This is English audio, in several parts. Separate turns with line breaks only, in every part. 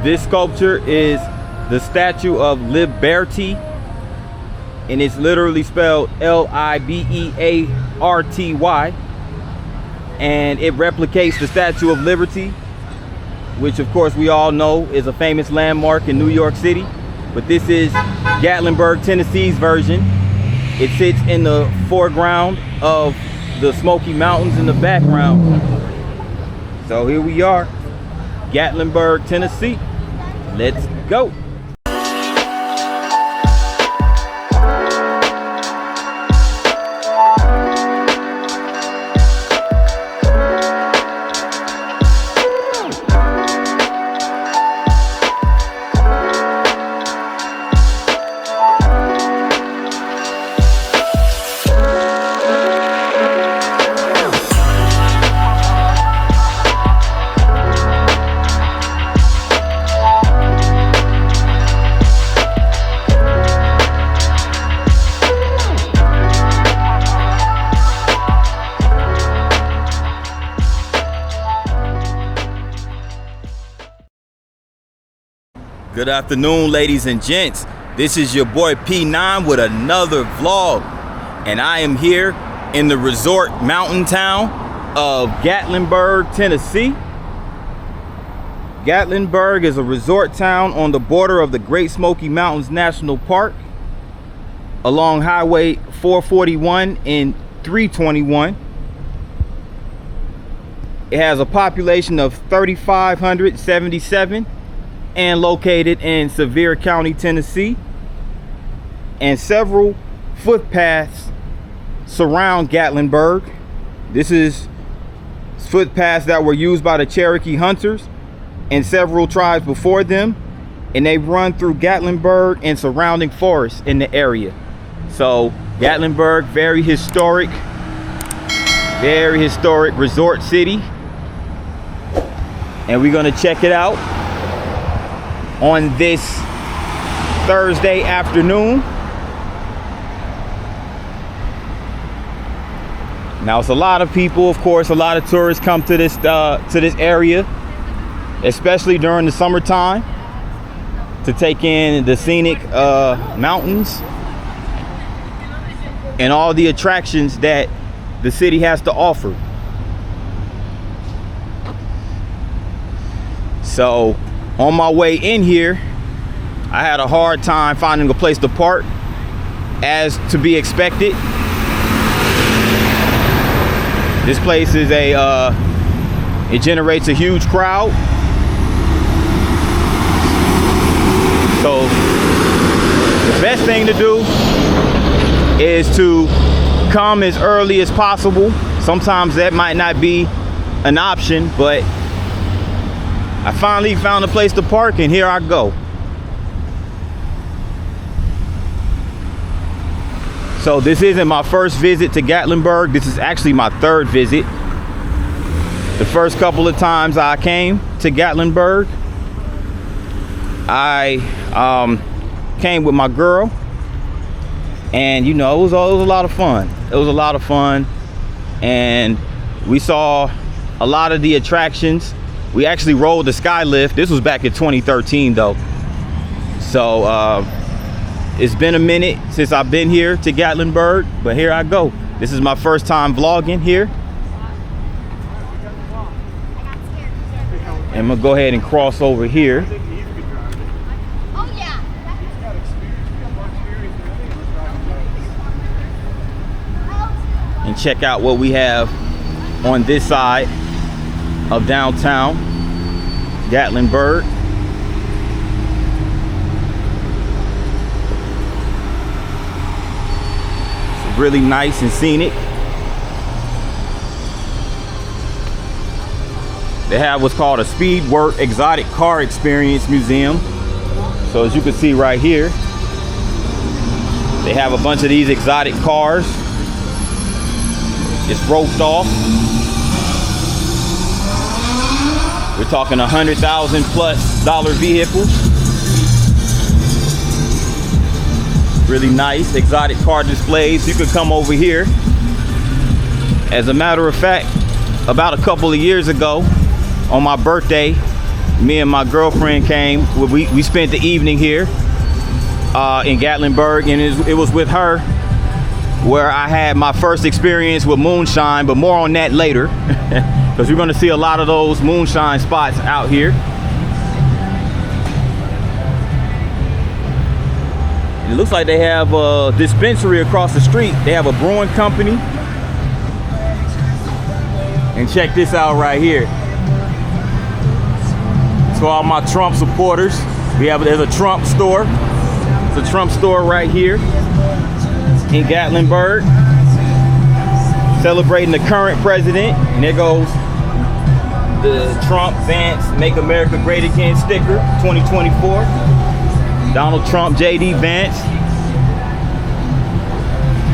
This sculpture is the Statue of Liberty, and it's literally spelled L-I-B-E-A-R-T-Y, and it replicates the Statue of Liberty, which of course we all know is a famous landmark in New York City. But this is Gatlinburg, Tennessee's version. It sits in the foreground of the Smoky Mountains in the background. So here we are, Gatlinburg, Tennessee. Let's go. Good afternoon, ladies and gents. This is your boy P9 with another vlog, and I am here in the resort mountain town of Gatlinburg, Tennessee. Gatlinburg is a resort town on the border of the Great Smoky Mountains National Park along Highway 441 and 321. It has a population of 3,577 and located in Sevier County, Tennessee, and several footpaths surround Gatlinburg. This is footpaths that were used by the Cherokee hunters and several tribes before them, and they run through Gatlinburg and surrounding forests in the area. So Gatlinburg, very historic resort city, and we're gonna check it out on this Thursday afternoon. Now it's a lot of people, of course, a lot of tourists come to this area, especially during the summertime, to take in the scenic mountains and all the attractions that the city has to offer. So on my way in here, I had a hard time finding a place to park, as to be expected. This place is it generates a huge crowd. So the best thing to do is to come as early as possible. Sometimes that might not be an option, but I finally found a place to park, and here I go. So this isn't my first visit to Gatlinburg. This is actually my third visit. The first couple of times I came to Gatlinburg, I came with my girl, and you know, it was a lot of fun. It was a lot of fun, and we saw a lot of the attractions. We actually rode the sky lift. This was back in 2013 though. So it's been a minute since I've been here to Gatlinburg, but here I go. This is my first time vlogging here. And I'm gonna go ahead and cross over here and check out what we have on this side of downtown Gatlinburg. It's really nice and scenic. They have what's called a Speedwork Exotic Car Experience Museum. So as you can see right here, they have a bunch of these exotic cars. It's roped off. We're talking $100,000+ vehicles. Really nice exotic car displays. You could come over here. As a matter of fact, about a couple of years ago, on my birthday, me and my girlfriend came. We spent the evening here in Gatlinburg, and it was with her where I had my first experience with moonshine, but more on that later, because we're gonna see a lot of those moonshine spots out here. It looks like they have a dispensary across the street. They have a brewing company. And check this out right here. To all my Trump supporters, there's a Trump store. It's a Trump store right here in Gatlinburg, celebrating the current president. And there goes the Trump Vance Make America Great Again sticker 2024. Donald Trump, JD Vance.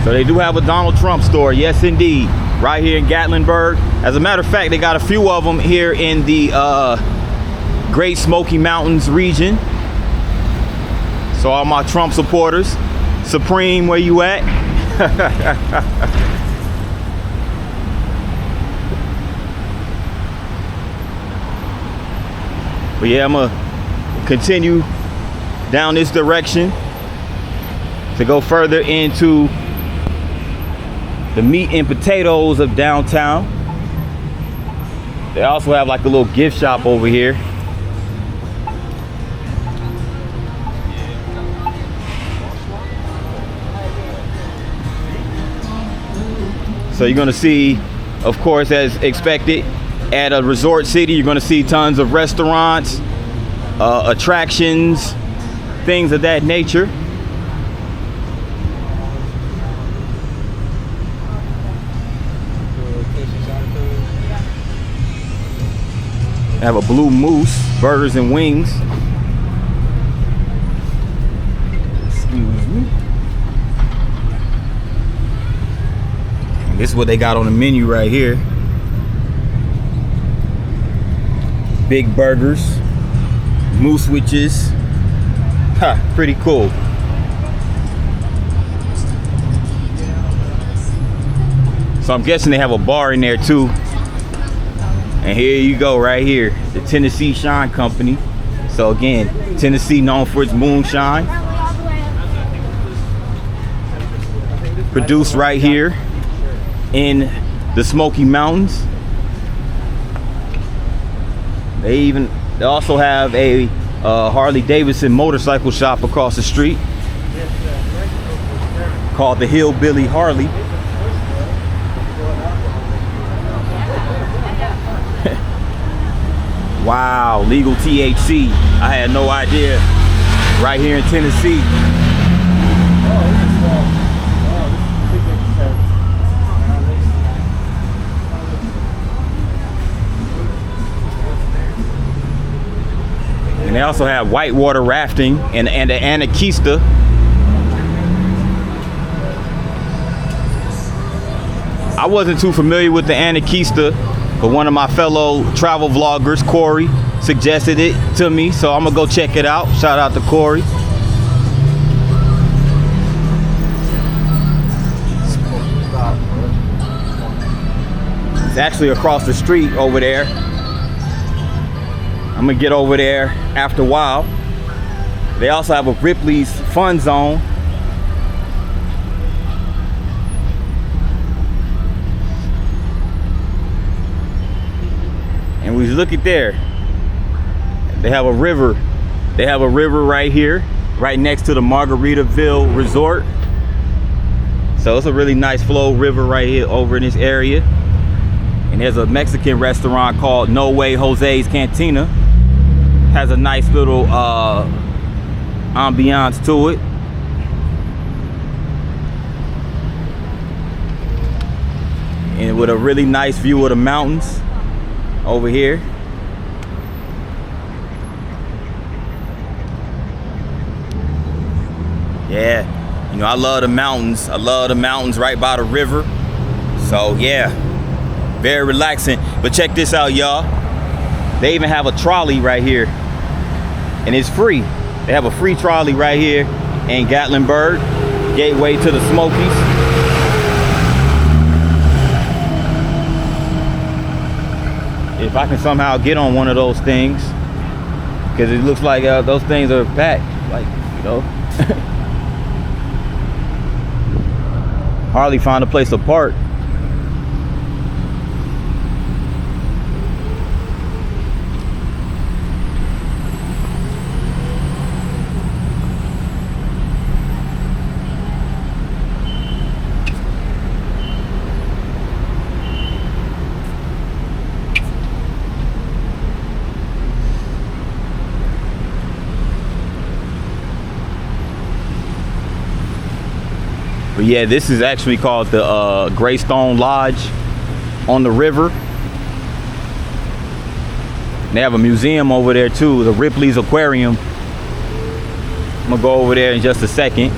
So they do have a Donald Trump store, yes indeed, right here in Gatlinburg. As a matter of fact, they got a few of them here in the Great Smoky Mountains region. So all my Trump supporters, Supreme, where you at? But yeah, I'm gonna continue down this direction to go further into the meat and potatoes of downtown. They also have like a little gift shop over here. So you're gonna see, of course, as expected, at a resort city, you're gonna see tons of restaurants, attractions, things of that nature. They have a Blue Moose, burgers and wings. Excuse me. And this is what they got on the menu right here. Big burgers, moose witches. Ha, pretty cool. So I'm guessing they have a bar in there too. And here you go, right here, the Tennessee Shine Company. So again, Tennessee known for its moonshine. Produced right here in the Smoky Mountains. They also have a Harley Davidson motorcycle shop across the street called the Hillbilly Harley. Wow, legal THC. I had no idea. Right here in Tennessee. And they also have whitewater rafting and the Anakeetna. I wasn't too familiar with the Anakeetna, but one of my fellow travel vloggers, Corey, suggested it to me, so I'm gonna go check it out. Shout out to Corey. It's actually across the street over there. I'm gonna get over there after a while. They also have a Ripley's Fun Zone. And we look at there. They have a river. They have a river right here, right next to the Margaritaville Resort. So it's a really nice flow river right here over in this area. And there's a Mexican restaurant called No Way Jose's Cantina. Has a nice little ambiance to it. And with a really nice view of the mountains over here. Yeah, you know, I love the mountains. I love the mountains right by the river. So yeah, very relaxing. But check this out, y'all. They even have a trolley right here, and it's free. They have a free trolley right here in Gatlinburg, gateway to the Smokies. If I can somehow get on one of those things. because it looks like those things are packed, like, you know. Hardly find a place to park. But yeah, this is actually called the Great Stone Lodge on the river. They have a museum over there too, the Ripley's Aquarium. I'm gonna go over there in just a second.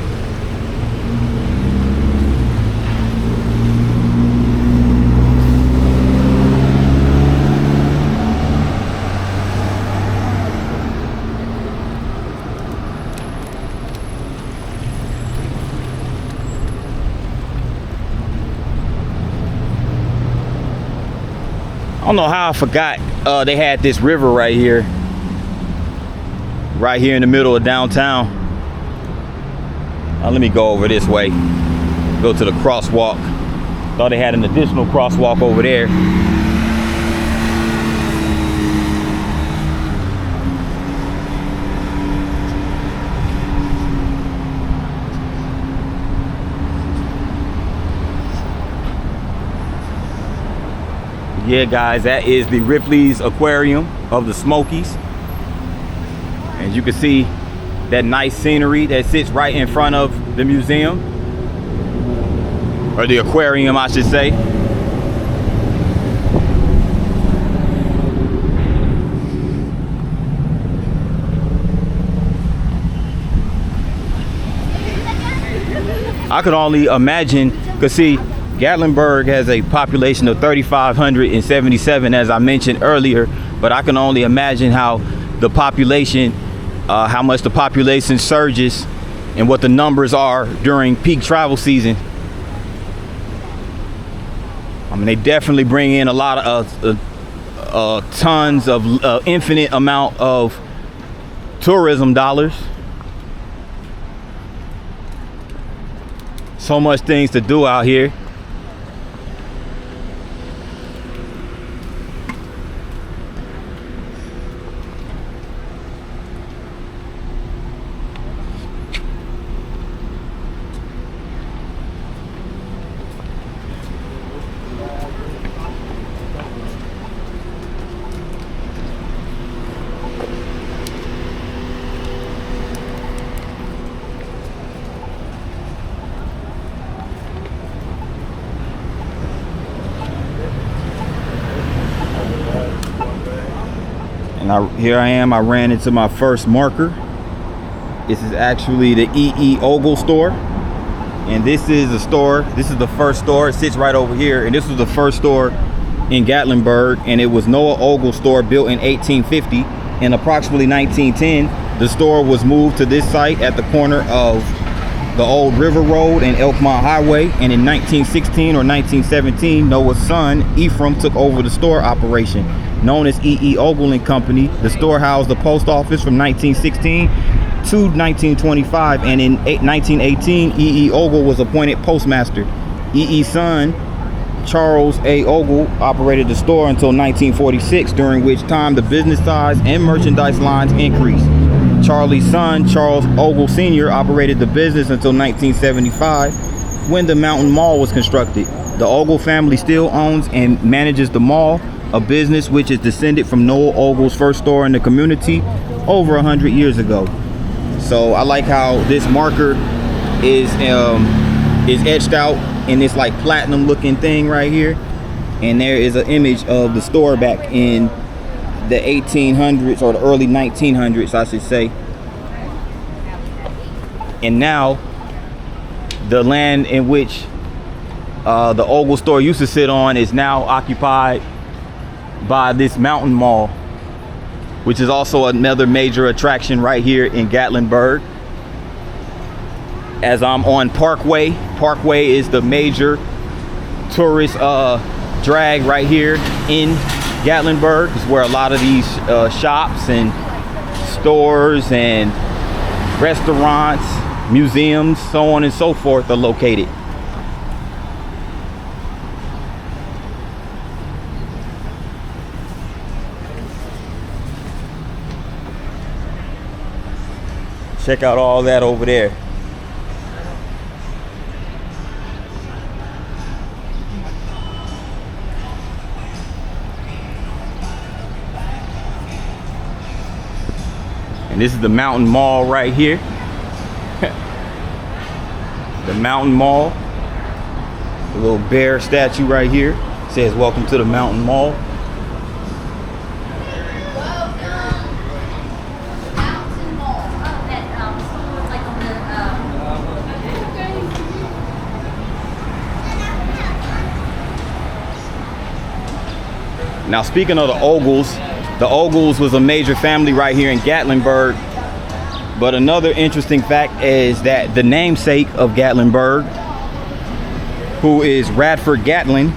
I don't know how I forgot they had this river right here in the middle of downtown. Let me go over this way, go to the crosswalk. Thought they had an additional crosswalk over there. Yeah, guys, that is the Ripley's Aquarium of the Smokies. As you can see, that nice scenery that sits right in front of the museum, or the aquarium, I should say. I could only imagine, because see, Gatlinburg has a population of 3,577, as I mentioned earlier, but I can only imagine how the population, how much the population surges and what the numbers are during peak travel season. I mean, they definitely bring in a lot of tons of infinite amount of tourism dollars. So much things to do out here. Here I am, I ran into my first marker. This is actually the E.E. Ogle store. And this is the store, this is the first store, it sits right over here. And this was the first store in Gatlinburg. And it was Noah Ogle store, built in 1850. In approximately 1910, the store was moved to this site at the corner of the old River Road and Elkmont Highway. And in 1916 or 1917, Noah's son, Ephraim, took over the store operation. Known as E.E. Ogle and Company, the store housed the post office from 1916 to 1925, and in 1918, E.E. Ogle was appointed postmaster. E.E.'s son, Charles A. Ogle, operated the store until 1946, during which time the business size and merchandise lines increased. Charlie's son, Charles Ogle Sr., operated the business until 1975, when the Mountain Mall was constructed. The Ogle family still owns and manages the mall, a business which is descended from Noah Ogle's first store in the community over 100 years ago. So I like how this marker is etched out in this like platinum looking thing right here, and there is an image of the store back in the 1800s or the early 1900s, I should say. And now the land in which the Ogle store used to sit on is now occupied by this Mountain Mall, which is also another major attraction right here in Gatlinburg. As I'm on Parkway. Parkway is the major tourist drag right here in Gatlinburg. It's where a lot of these shops and stores and restaurants, museums, so on and so forth are located. Check out all that over there. And this is the Mountain Mall right here. The Mountain Mall. The little bear statue right here says welcome to the Mountain Mall. Now, speaking of the Ogles was a major family right here in Gatlinburg. But another interesting fact is that the namesake of Gatlinburg, who is Radford Gatlin,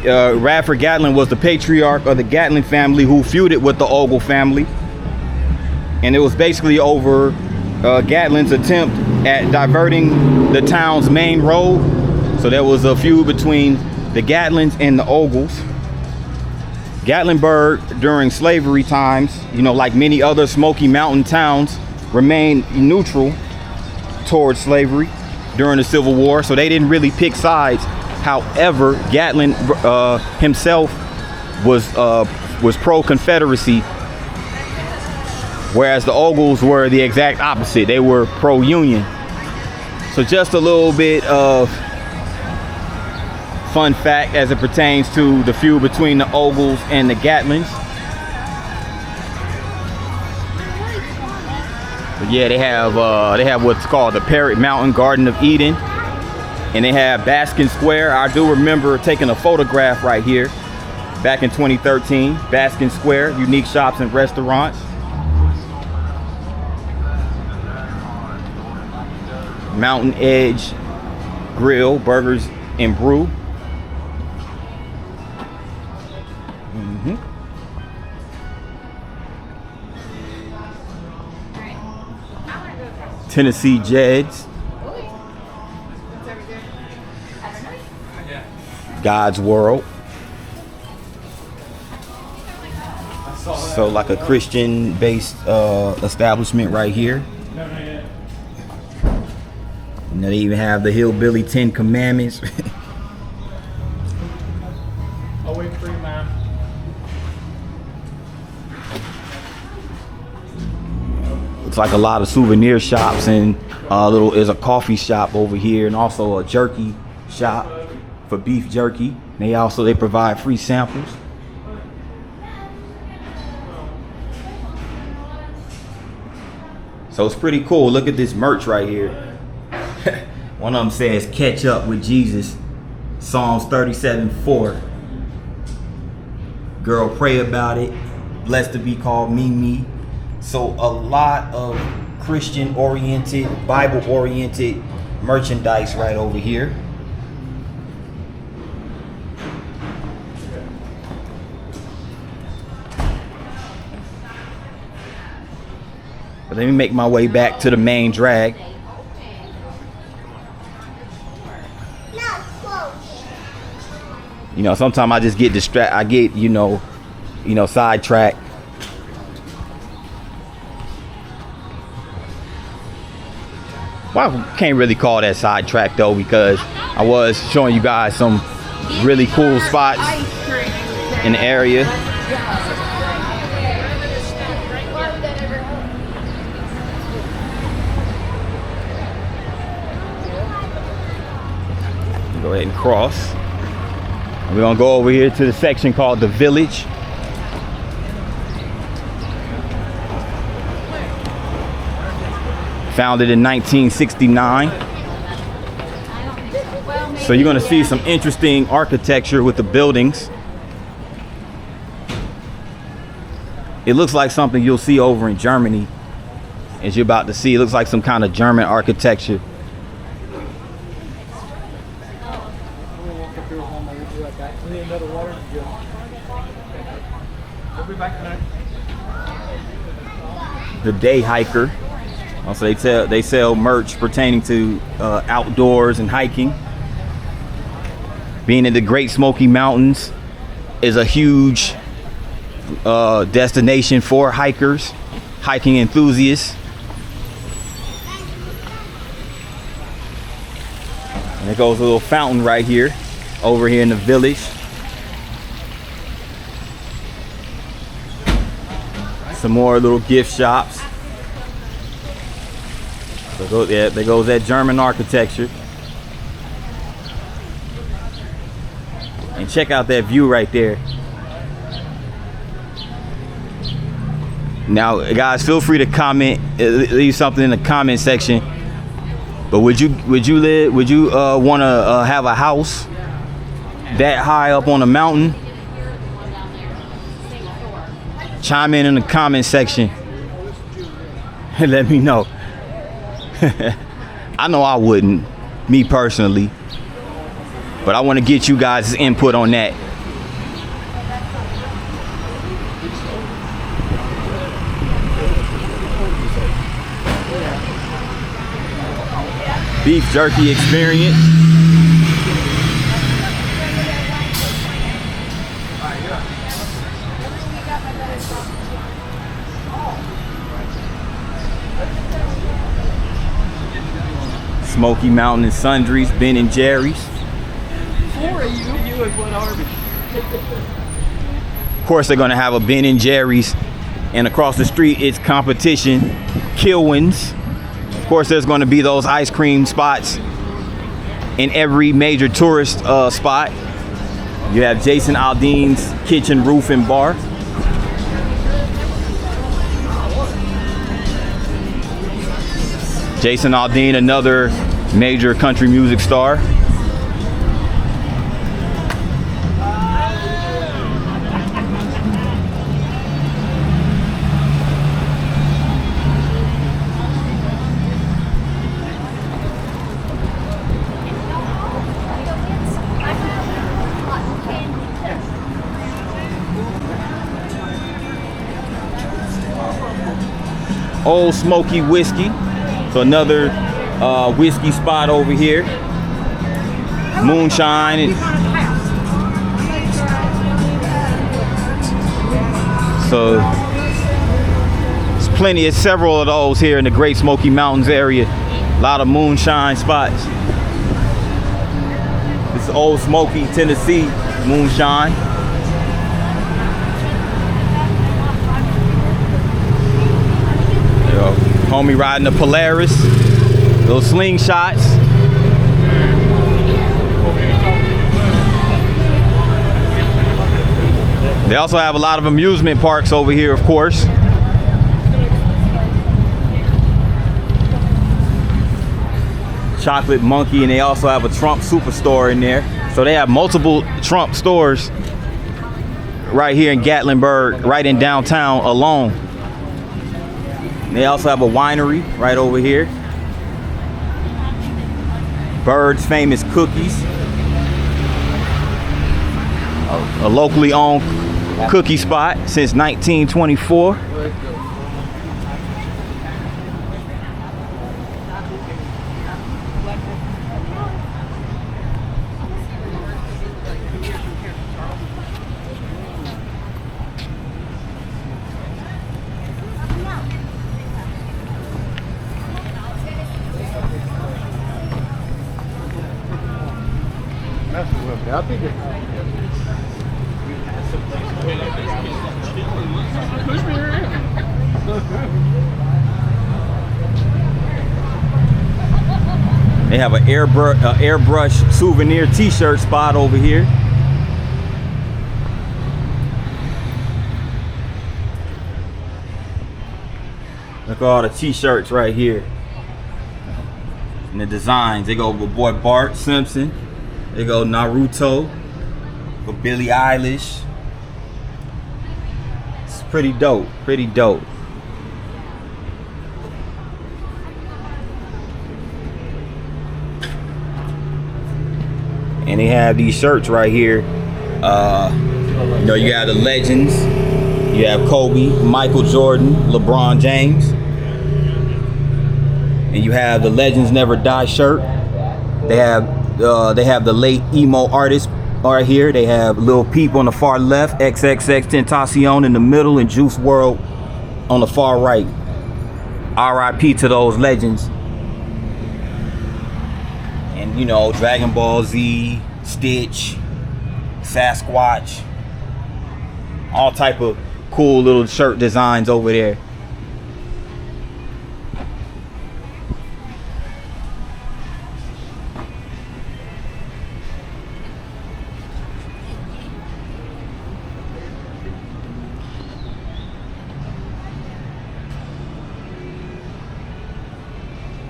Radford Gatlin was the patriarch of the Gatlin family who feuded with the Ogle family. And it was basically over Gatlin's attempt at diverting the town's main road. So there was a feud between the Gatlins and the Ogles. Gatlinburg during slavery times, you know, like many other Smoky Mountain towns, remained neutral towards slavery during the Civil War, so they didn't really pick sides. However, Gatlin himself was pro-Confederacy, whereas the Ogles were the exact opposite. They were pro-Union. So just a little bit of fun fact as it pertains to the feud between the Ogles and the Gatlins. But yeah, they have what's called the Parrot Mountain Garden of Eden, and they have Baskin Square. I do remember taking a photograph right here back in 2013. Baskin Square, unique shops and restaurants. Mountain Edge Grill, burgers and brew. Tennessee Jeds. God's World. So like a Christian based establishment right here. And they even have the Hillbilly 10 Commandments.
I'll wait for you, ma'am.
Looks like a lot of souvenir shops, and there's a coffee shop over here, and also a jerky shop for beef jerky. They provide free samples. So it's pretty cool. Look at this merch right here. One of them says "Catch Up with Jesus," Psalms 37:4. Girl, pray about it. Blessed to be called me. So a lot of Christian-oriented, Bible-oriented merchandise right over here. But let me make my way back to the main drag. You know, sometimes I just get distracted. I get, you know, sidetracked. Well, I can't really call that sidetrack though, because I was showing you guys some really cool spots in the area. Go ahead and cross. We're gonna go over here to the section called the Village. Founded in 1969. So you're gonna see some interesting architecture with the buildings. It looks like something you'll see over in Germany, as you're about to see. It looks like some kind of German architecture. the day hiker. Also, they sell merch pertaining to outdoors and hiking. Being in the Great Smoky Mountains is a huge destination for hikers, hiking enthusiasts. And there goes a little fountain right here, over here in the village. Some more little gift shops. So there goes that German architecture. And check out that view right there. Now, guys, feel free to comment, leave something in the comment section. But would you want to have a house that high up on a mountain? Chime in the comment section and let me know. I know I wouldn't, me personally, but I want to get you guys' input on that. Beef jerky experience. Smoky Mountain and Sundries, Ben and Jerry's. Of course, they're gonna have a Ben and Jerry's, and across the street it's competition, Kilwins. Of course, there's gonna be those ice cream spots in every major tourist spot. You have Jason Aldean's Kitchen, Roof and Bar. Jason Aldean, another major country music star. Old Smoky Whiskey, so another whiskey spot over here. Moonshine. So there's several of those here in the Great Smoky Mountains area. A lot of moonshine spots. This is Old Smoky, Tennessee moonshine. Homie riding the Polaris, those slingshots. They also have a lot of amusement parks over here, of course. Chocolate Monkey, and they also have a Trump Superstore in there. So they have multiple Trump stores right here in Gatlinburg, right in downtown alone. They also have a winery right over here. Bird's Famous Cookies. A locally owned cookie spot since 1924.
I think it's...
They have an airbrush souvenir t-shirt spot over here. Look at all the t-shirts right here. And the designs. They go with boy Bart Simpson. They go Naruto. Go Billie Eilish. It's pretty dope. Pretty dope. And they have these shirts right here. You know, you got the legends. You You have Kobe, Michael Jordan, LeBron James. And you have the Legends Never Die shirt. They have the late emo artists right here. They have Lil Peep on the far left, XXX Tentacion in the middle, and Juice WRLD on the far right. R.I.P. to those legends. And you know, Dragon Ball Z, Stitch, Sasquatch, all type of cool little shirt designs over there.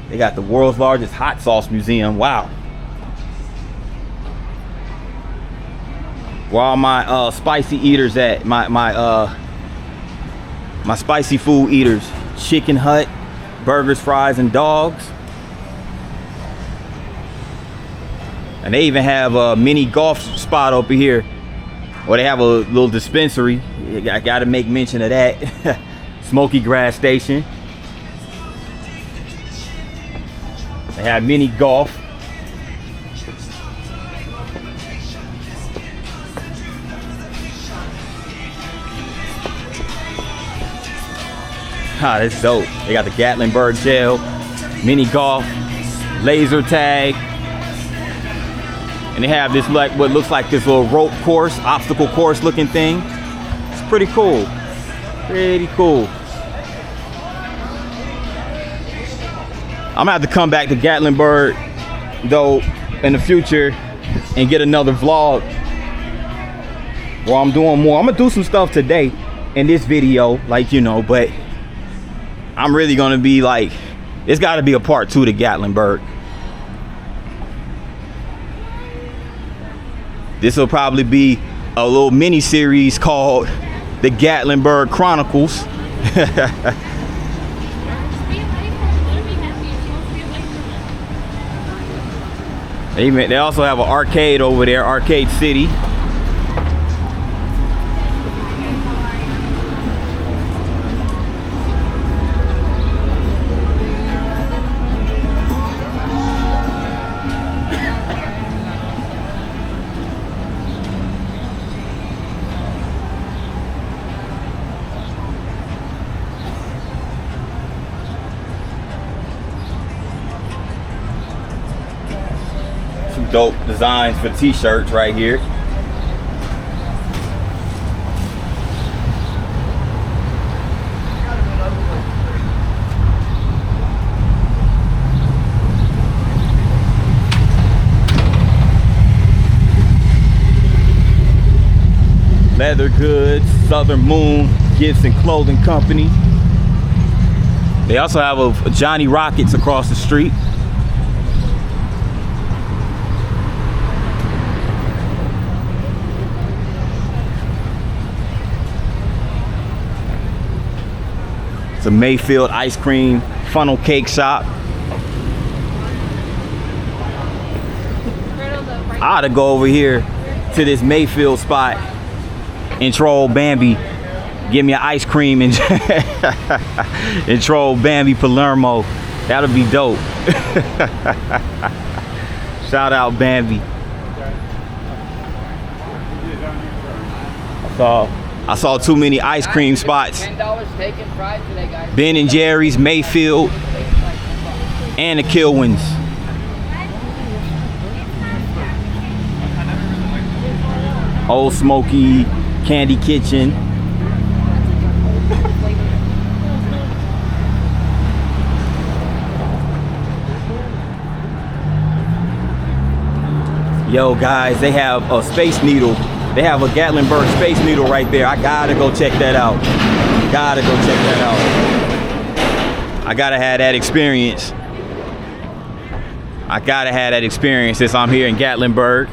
They got the world's largest hot sauce museum. Wow. Where all my spicy eaters at? My spicy food eaters. Chicken Hut, burgers, fries, and dogs. And they even have a mini golf spot over here. Or they have a little dispensary. I gotta make mention of that. Smoky Grass Station. They have mini golf. Ah, that's dope. They got the Gatlinburg jail, mini golf, laser tag, and they have this like what looks like this little rope course, obstacle course looking thing. It's pretty cool. Pretty cool. I'm gonna have to come back to Gatlinburg though in the future and get another vlog where I'm doing more. I'm gonna do some stuff today in this video, like, you know, but I'm really gonna be like, it's gotta be a part 2 to Gatlinburg. This will probably be a little mini series called the Gatlinburg Chronicles. They also have an arcade over there, Arcade City. Dope designs for t-shirts right here. Leather Goods, Southern Moon, Gibson Clothing Company. They also have a Johnny Rockets across the street. It's a Mayfield ice cream funnel cake shop. I ought to go over here to this Mayfield spot and troll Bambi. Give me an ice cream and, and troll Bambi Palermo. That'll be dope. Shout out Bambi. I saw too many ice cream spots. Ben and Jerry's, Mayfield, and the Kilwins. Old Smoky, Candy Kitchen. Yo guys, they have a Space Needle. They have a Gatlinburg Space Needle right there. I gotta go check that out. Gotta go check that out. I gotta have that experience. I gotta have that experience since I'm here in Gatlinburg.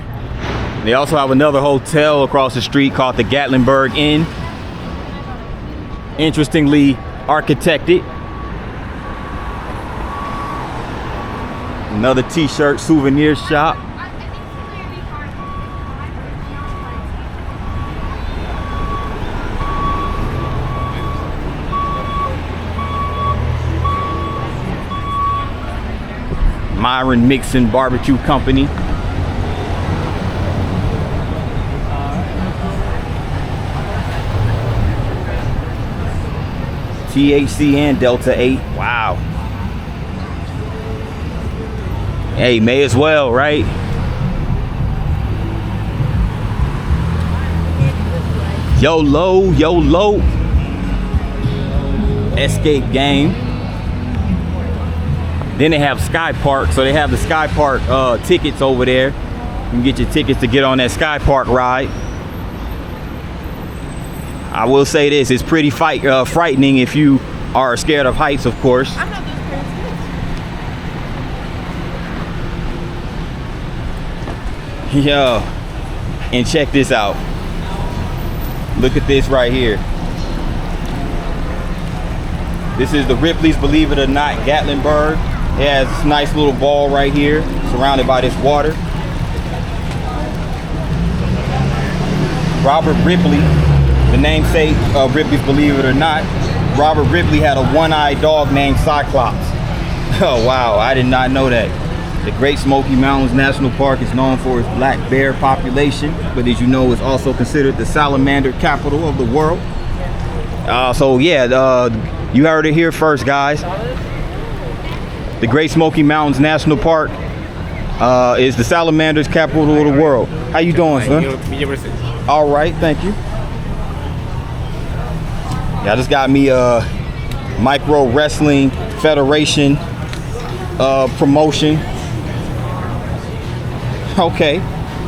They also have another hotel across the street called the Gatlinburg Inn. Interestingly architected. Another t-shirt souvenir shop. Myron Mixon Barbecue Company. THC and Delta 8. Wow. Hey, may as well, right? YOLO, YOLO. Escape game. Then they have Sky Park. So they have the Sky Park tickets over there. You can get your tickets to get on that Sky Park ride. I will say this, it's pretty frightening if you are scared of heights, of course.
I'm not those parents.
Yo, and check this out. Look at this right here. This is the Ripley's, believe it or not, Gatlinburg. It has this nice little ball right here, surrounded by this water. Robert Ripley, the namesake of Ripley's, believe it or not. Robert Ripley had a one-eyed dog named Cyclops. Oh wow, I did not know that. The Great Smoky Mountains National Park is known for its black bear population, but as you know, it's also considered the salamander capital of the world. So yeah, you heard it here first, guys. The Great Smoky Mountains National Park is the salamanders capital of the world. How you doing, son? All right, thank you. Yeah, I just got me a Micro Wrestling Federation promotion. Okay,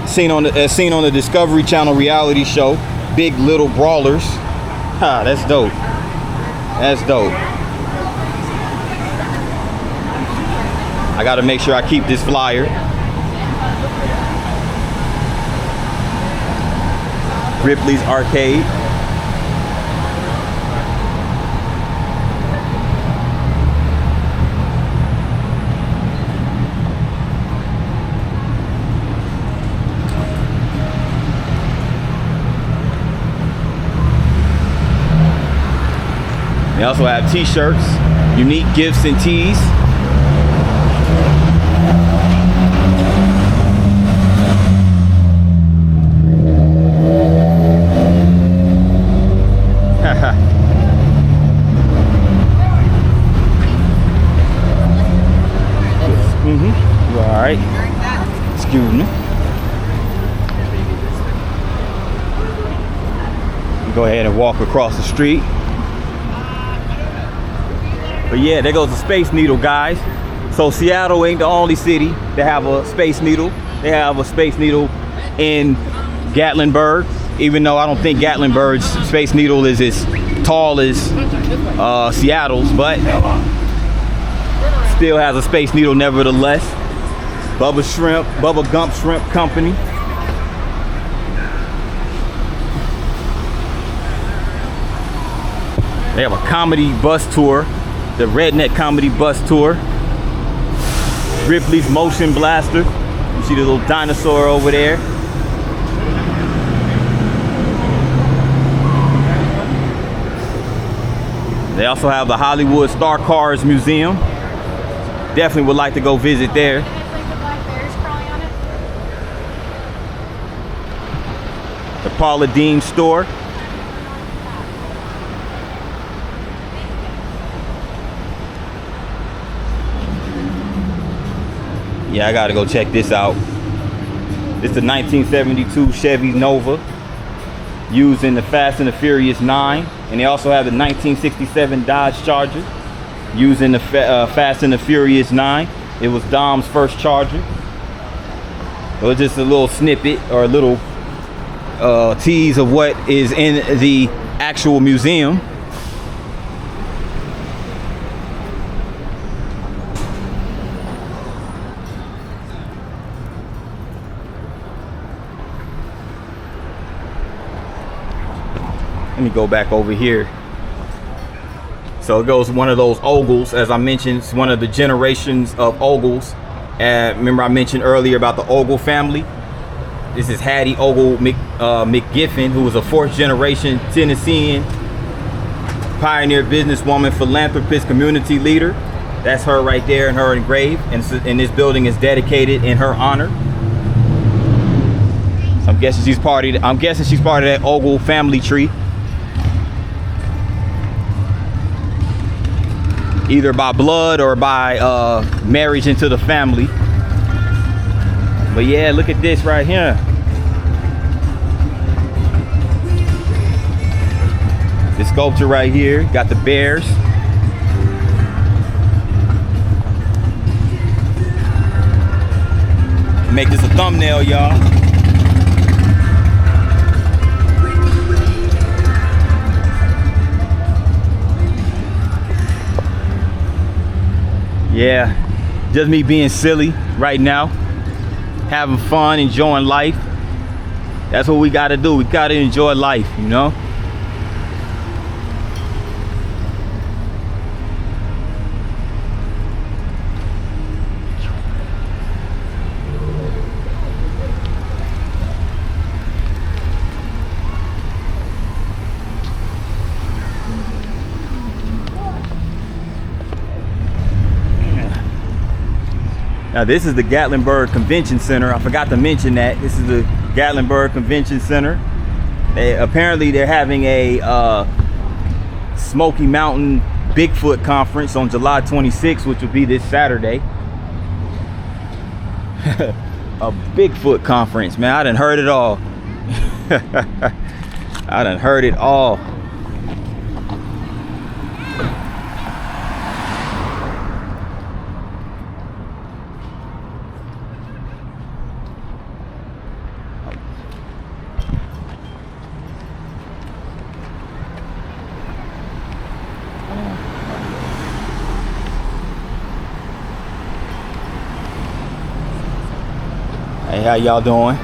seen on the Discovery Channel reality show, Big Little Brawlers. Ha, that's dope. That's dope. I gotta make sure I keep this flyer. Ripley's Arcade. They also have t-shirts, unique gifts and tees. All right. Excuse me. Go ahead and walk across the street. But yeah, there goes the Space Needle, guys. So Seattle ain't the only city that have a Space Needle. They have a Space Needle in Gatlinburg, even though I don't think Gatlinburg's Space Needle is as tall as Seattle's, but still has a Space Needle nevertheless. Bubba Gump Shrimp Company. They have a comedy bus tour, the Redneck Comedy Bus Tour. Ripley's Motion Blaster. You see the little dinosaur over there. They also have the Hollywood Star Cars Museum. Definitely would like to go visit there. The Paula Deen store. Yeah, I gotta go check this out. This is the 1972 Chevy Nova, used in the Fast and the Furious 9. And they also have the 1967 Dodge Charger, used in the Fast and the Furious 9. It was Dom's first Charger. It was just a little snippet or a little tease of what is in the actual museum. Let me go back over here. So it goes one of those Ogles, as I mentioned. It's one of the generations of Ogles. Remember I mentioned earlier about the Ogle family. This is Hattie Ogle McGiffin, who was a fourth generation Tennessean pioneer, businesswoman, philanthropist, community leader. That's her right there, and her engraved, and this building is dedicated in her honor. So I'm guessing she's part of that Ogle family tree, either by blood or by marriage into the family. But yeah, look at this right here. The sculpture right here, got the bears. Make this a thumbnail, y'all. Yeah, just me being silly right now, having fun, enjoying life. That's what we gotta do. We gotta enjoy life, you know? Now this is the Gatlinburg Convention Center. I forgot to mention that. This is the Gatlinburg Convention Center. Apparently they're having a Smoky Mountain Bigfoot conference on July 26th, which will be this Saturday. A Bigfoot conference, man. I done heard it all. I done heard it all. Hey, how y'all doing?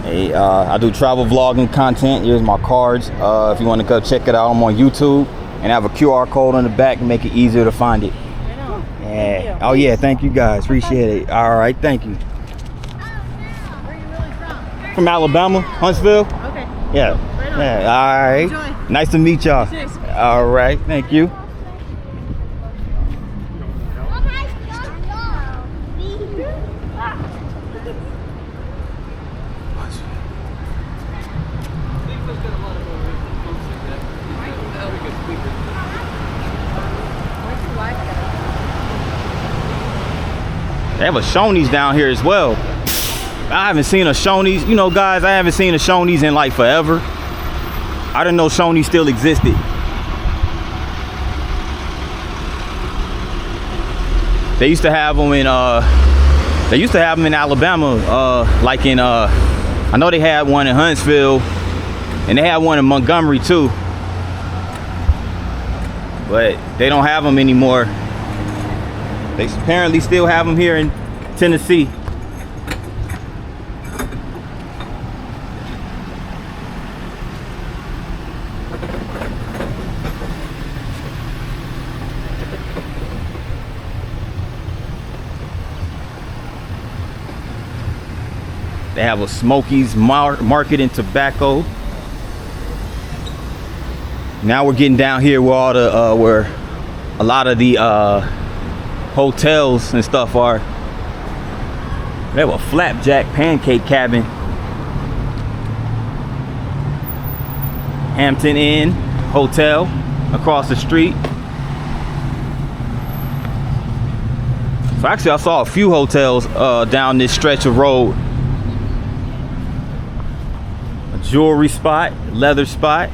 Hey, I do travel vlogging content. Here's my cards. If you want to go check it out, I'm on YouTube, and I have a QR code on the back to make it easier to find it. Yeah. Oh yeah, thank you guys. Appreciate it. All right, thank you.
Where are you really from?
From Alabama, Huntsville.
Okay.
Yeah.
Right on.
Yeah. All right.
Enjoy.
Nice to meet y'all.
Cheers.
All right. Thank you. They have a Shoney's down here as well. I haven't seen a Shoney's. You know, guys, I haven't seen a Shoney's in like forever. I didn't know Shoney's still existed. They used to have them in Alabama, like in I know they had one in Huntsville, and they had one in Montgomery too. But they don't have them anymore. They apparently still have them here in Tennessee. They have a Smokies market and tobacco. Now we're getting down here where all the where a lot of the hotels and stuff are. They have a Flapjack Pancake Cabin, Hampton Inn Hotel across the street. So actually I saw a few hotels down this stretch of road. A jewelry spot, leather spot.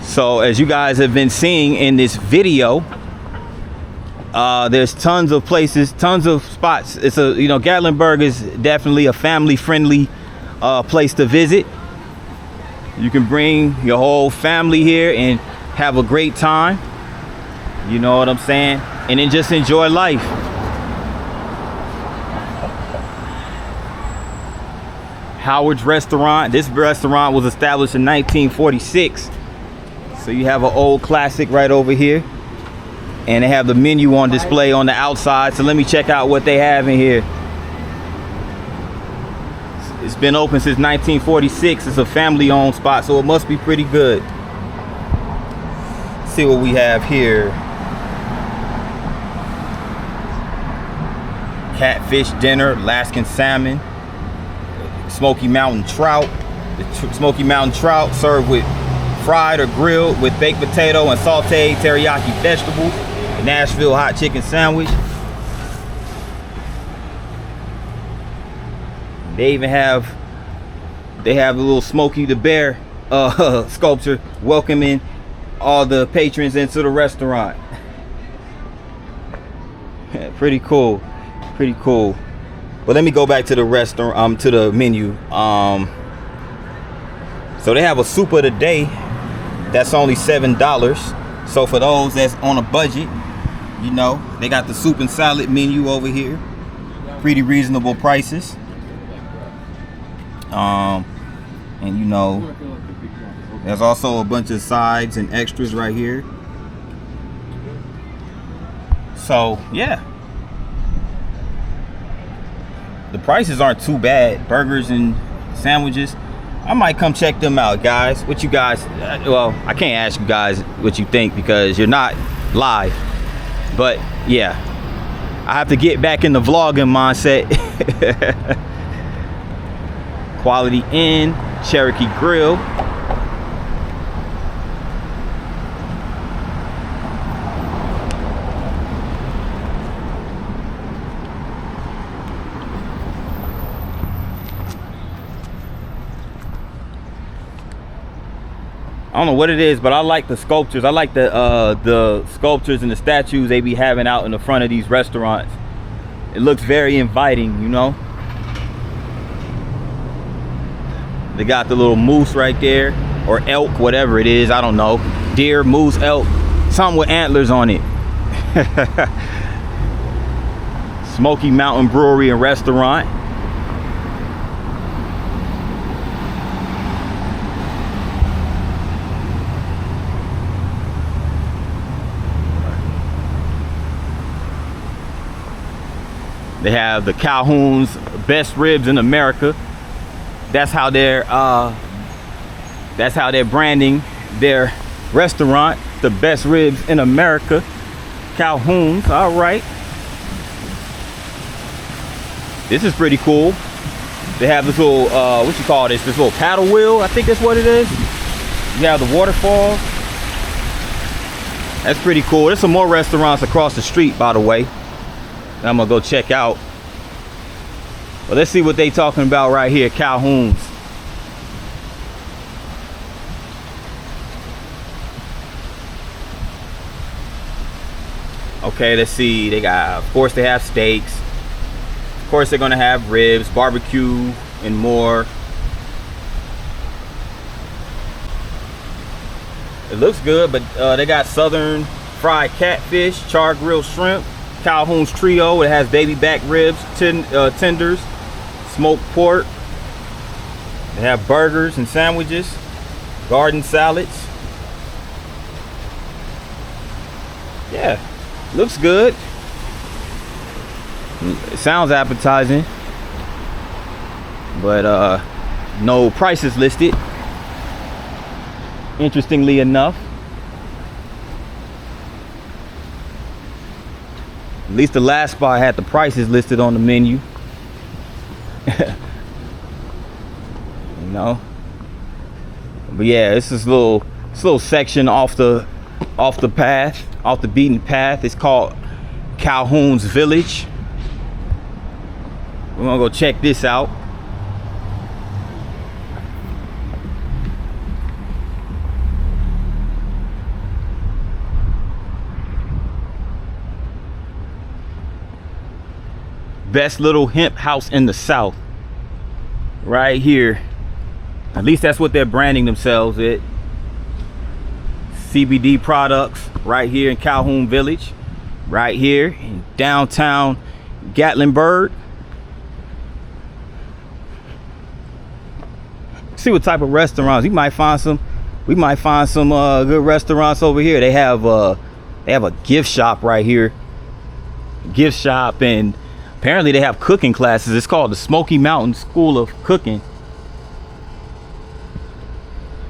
So as you guys have been seeing in this video, there's tons of places, tons of spots. It's a, you know, Gatlinburg is definitely a family-friendly place to visit. You can bring your whole family here and have a great time. You know what I'm saying? And then just enjoy life. Howard's Restaurant. This restaurant was established in 1946. So you have an old classic right over here. And they have the menu on display on the outside. So let me check out what they have in here. It's been open since 1946. It's a family-owned spot, so it must be pretty good. Let's see what we have here. Catfish dinner, Alaskan salmon, Smoky Mountain trout. The Smoky Mountain trout served with fried or grilled with baked potato and sauteed teriyaki vegetables. The Nashville hot chicken sandwich. They even have a little Smokey the Bear sculpture welcoming all the patrons into the restaurant. Pretty cool. Pretty cool. But let me go back to the restaurant, to the menu. So they have a soup of the day that's only $7. So for those that's on a budget, you know, they got the soup and salad menu over here. Pretty reasonable prices. And you know, there's also a bunch of sides and extras right here. So yeah, the prices aren't too bad. Burgers and sandwiches. I might come check them out, guys. What you guys, well, I can't ask you guys what you think because you're not live. But yeah, I have to get back in the vlogging mindset. Quality Inn, Cherokee Grill. I don't know what it is, but I like the sculptures. I like the sculptures and the statues they be having out in the front of these restaurants. It looks very inviting, you know. They got the little moose right there, or elk, whatever it is. I don't know. Deer, moose, elk, something with antlers on it. Smoky Mountain Brewery and Restaurant. They have the Calhoun's best ribs in America. That's how they're branding their restaurant, the best ribs in America. Calhoun's, all right. This is pretty cool. They have this little, what you call this? This little paddle wheel, I think that's what it is. You have the waterfall. That's pretty cool. There's some more restaurants across the street, by the way, that I'm gonna go check out. But let's see what they talking about right here, Calhoun's. Okay, let's see. They got, of course, they have steaks. Of course, they're gonna have ribs, barbecue, and more. It looks good, but they got southern fried catfish, char grilled shrimp, Calhoun's Trio. It has baby back ribs, tenders, smoked pork. They have burgers and sandwiches, garden salads. Yeah, looks good. It sounds appetizing, but no prices listed, interestingly enough. At least the last spot had the prices listed on the menu. You know, but yeah, this is a little section off the path, off the beaten path. It's called Calhoun's Village. We're gonna go check this out. Best little hemp house in the South, right here. At least that's what they're branding themselves at. CBD products right here in Calhoun Village, right here in downtown Gatlinburg. See what type of restaurants we might find some. We might find some good restaurants over here. They have a gift shop right here. Gift shop, and apparently they have cooking classes. It's called the Smoky Mountains School of Cooking.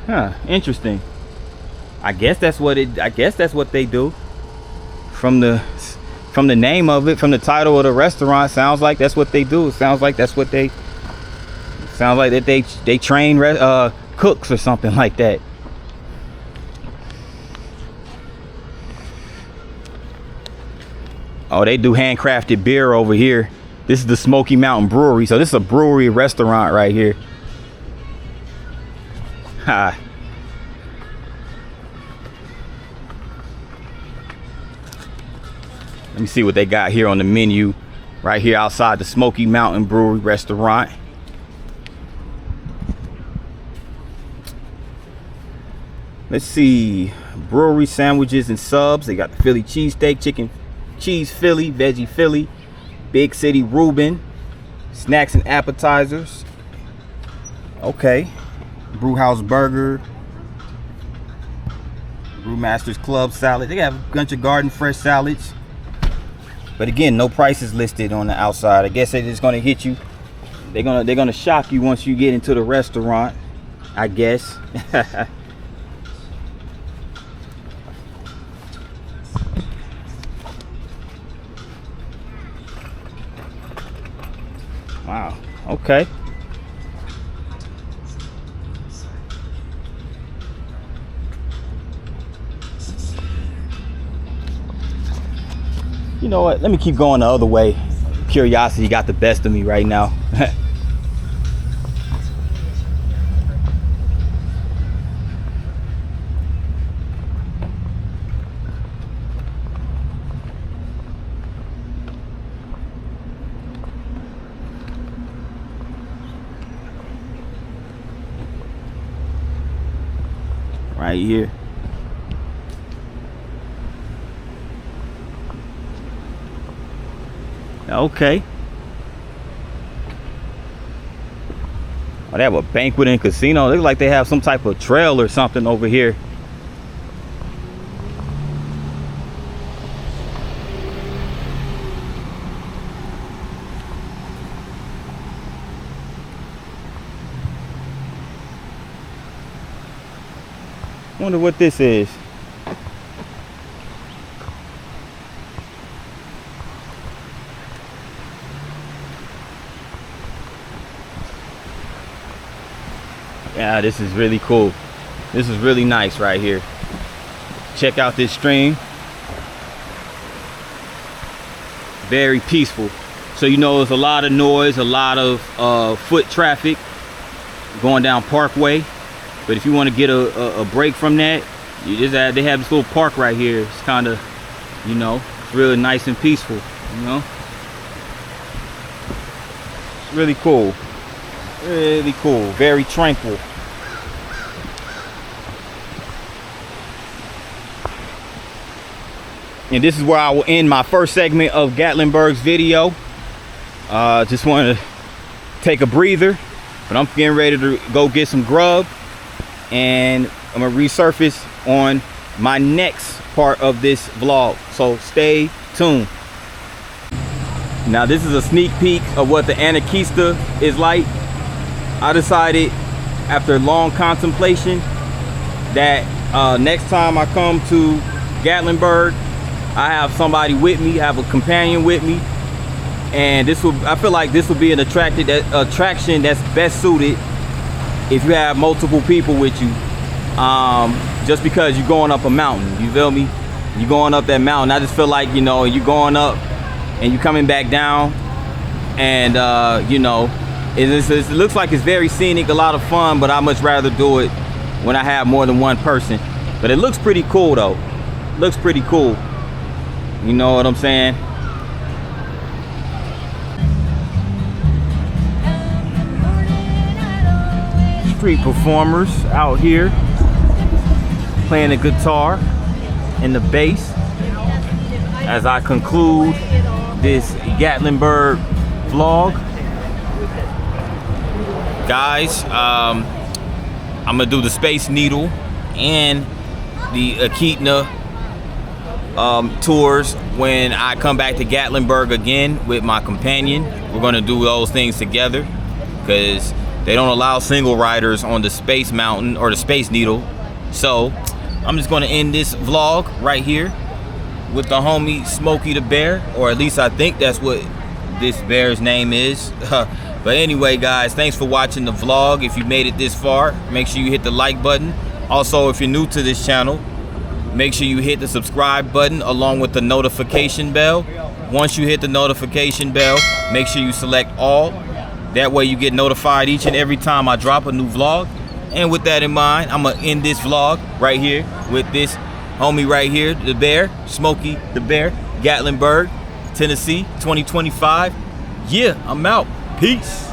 Huh, interesting. I guess that's what they do. From the name of it, from the title of the restaurant, sounds like that's what they do. It sounds like that's what they they train cooks or something like that. Oh, they do handcrafted beer over here. This is the Smoky Mountain Brewery. So this is a brewery restaurant right here. Ha. Let me see what they got here on the menu right here outside the Smoky Mountain Brewery restaurant. Let's see. Brewery sandwiches and subs. They got the Philly cheesesteak, chicken cheese Philly, veggie Philly, Big City Reuben, snacks and appetizers. Okay. Brewhouse burger, Brewmaster's Club salad. They have a bunch of garden fresh salads. But again, no prices listed on the outside. I guess they're just gonna hit you. They're gonna shock you once you get into the restaurant, I guess. Wow. Okay. You know what? Let me keep going the other way. Curiosity got the best of me right now. Right here. Okay. Oh, they have a banquet and casino. Looks like they have some type of trail or something over here. Wonder what this is. Yeah, this is really cool. This is really nice right here. Check out this stream. Very peaceful. So you know there's a lot of noise, a lot of foot traffic going down Parkway. But if you want to get a break from that, you just they have this little park right here. It's kind of, you know, it's really nice and peaceful, you know. It's really cool. Really cool. Very tranquil. And this is where I will end my first segment of Gatlinburg's video. Just wanted to take a breather, but I'm getting ready to go get some grub, and I'm gonna resurface on my next part of this vlog. So stay tuned. Now this is a sneak peek of what the Anakeetna is like. I decided after long contemplation that next time I come to Gatlinburg, I have somebody with me, have a companion with me, and I feel like this will be an attraction that's best suited if you have multiple people with you. Just because you're going up a mountain, you feel me? You're going up that mountain. I just feel like, you know, you're going up and you're coming back down, and you know, it looks like it's very scenic, a lot of fun, but I much rather do it when I have more than one person. But it looks pretty cool though. Looks pretty cool. You know what I'm saying? Street performers out here playing the guitar and the bass as I conclude this Gatlinburg vlog. Guys, I'm gonna do the Space Needle and the Anakeetna tours when I come back to Gatlinburg again with my companion. We're gonna do those things together because they don't allow single riders on the Space Mountain or the Space Needle. So I'm just gonna end this vlog right here with the homie Smokey the Bear, or at least I think that's what this bear's name is. But anyway, guys, thanks for watching the vlog. If you made it this far, make sure you hit the like button. Also, if you're new to this channel, make sure you hit the subscribe button along with the notification bell. Once you hit the notification bell, make sure you select all. That way you get notified each and every time I drop a new vlog. And with that in mind, I'm gonna end this vlog right here with this homie right here, the bear, Smokey the Bear, Gatlinburg, Tennessee, 2025. Yeah, I'm out. Peace.